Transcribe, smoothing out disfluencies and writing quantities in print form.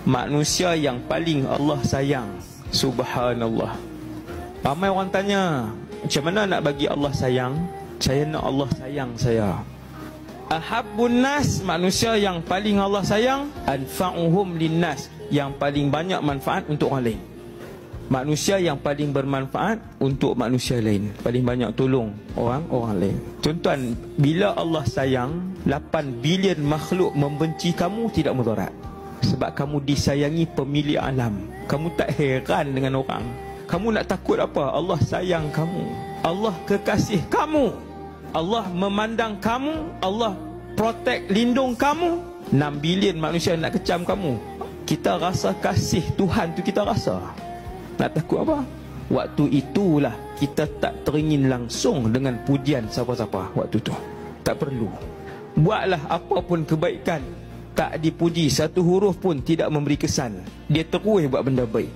manusia yang paling Allah sayang. Subhanallah. Ramai orang tanya, macam mana nak bagi Allah sayang? Saya nak Allah sayang saya. Ahabbun nas, manusia yang paling Allah sayang, anfa'uhum linnas, yang paling banyak manfaat untuk orang lain. Manusia yang paling bermanfaat untuk manusia lain, paling banyak tolong orang lain. Tuan-tuan, bila Allah sayang, 8 bilion makhluk membenci kamu tidak mudarat. Sebab kamu disayangi pemilik alam. Kamu tak heran dengan orang. Kamu nak takut apa? Allah sayang kamu. Allah kekasih kamu. Allah memandang kamu. Allah protect, lindung kamu. 6 bilion manusia nak kecam kamu. Kita rasa kasih Tuhan tu kita rasa. Nak takut apa? Waktu itulah kita tak teringin langsung dengan pujian siapa-siapa waktu tu. Tak perlu. Buatlah apa pun kebaikan, tak dipuji, satu huruf pun tidak memberi kesan. Dia terus buat benda baik.